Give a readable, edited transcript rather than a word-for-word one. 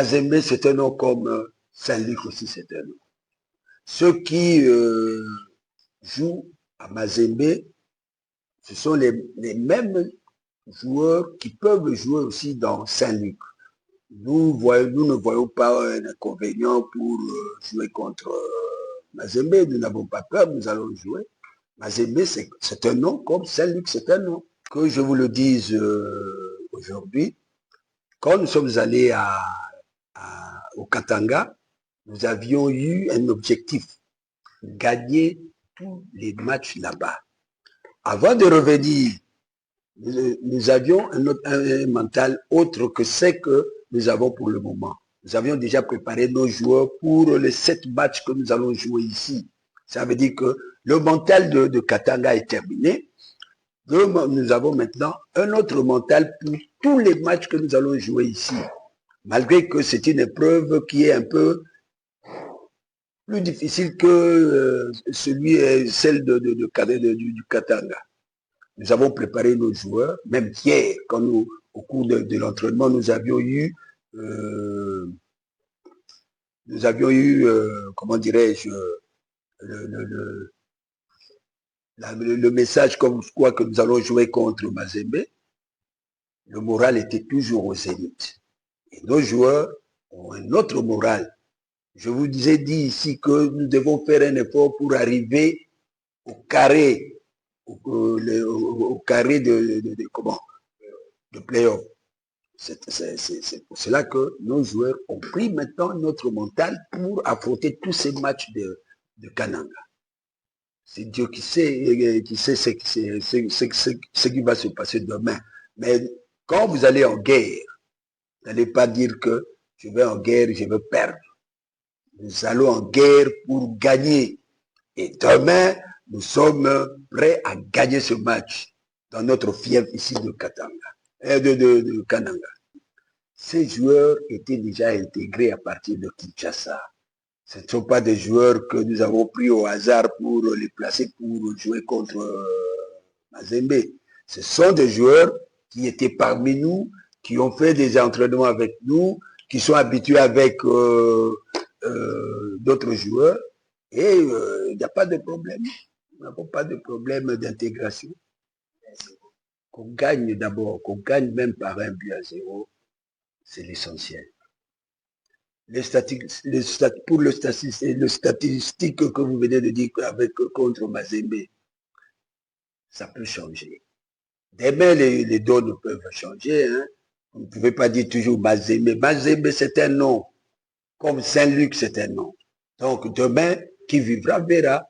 Mazembe, c'est un nom comme Saint-Luc aussi, c'est un nom. Ceux qui jouent à Mazembe, ce sont les mêmes joueurs qui peuvent jouer aussi dans Saint-Luc. Nous ne voyons pas un inconvénient pour jouer contre Mazembe. Nous n'avons pas peur, nous allons jouer. Mazembe, c'est un nom comme Saint-Luc, c'est un nom. Que je vous le dise aujourd'hui, quand nous sommes allés au Katanga, nous avions eu un objectif, gagner tous les matchs là-bas. Avant de revenir, nous avions un mental autre que ce que nous avons pour le moment. Nous avions déjà préparé nos joueurs pour les 7 matchs que nous allons jouer ici. Ça veut dire que le mental de Katanga est terminé. Nous avons maintenant un autre mental pour tous les matchs que nous allons jouer ici. Malgré que c'est une épreuve qui est un peu plus difficile que celle du Katanga. Nous avons préparé nos joueurs, même hier, quand au cours de l'entraînement, nous avions eu, comment dirais-je, le message comme quoi que nous allons jouer contre Mazembe. Le moral était toujours au zénith. Et nos joueurs ont un autre moral. Je vous ai dit ici que nous devons faire un effort pour arriver au carré, au carré de play-off. C'est pour cela que nos joueurs ont pris maintenant notre mental pour affronter tous ces matchs de Kananga. C'est Dieu qui sait ce qui va se passer demain. Mais quand vous allez en guerre, vous n'allez pas dire que je vais en guerre, je vais perdre. Nous allons en guerre pour gagner. Et demain, nous sommes prêts à gagner ce match dans notre fief ici de Kananga. Ces joueurs étaient déjà intégrés à partir de Kinshasa. Ce ne sont pas des joueurs que nous avons pris au hasard pour les placer pour jouer contre Mazembe. Ce sont des joueurs qui étaient parmi nous, qui ont fait des entraînements avec nous, qui sont habitués avec d'autres joueurs. Et il n'y a pas de problème. Nous n'avons pas de problème d'intégration. Qu'on gagne d'abord, qu'on gagne même par 1-0, c'est l'essentiel. Pour le statistique que vous venez de dire contre Mazembe, ça peut changer. Demain, les données peuvent changer. Hein. Vous ne pouvez pas dire toujours Mazembe. Mazembe, c'est un nom. Comme Saint-Luc, c'est un nom. Donc, demain, qui vivra verra.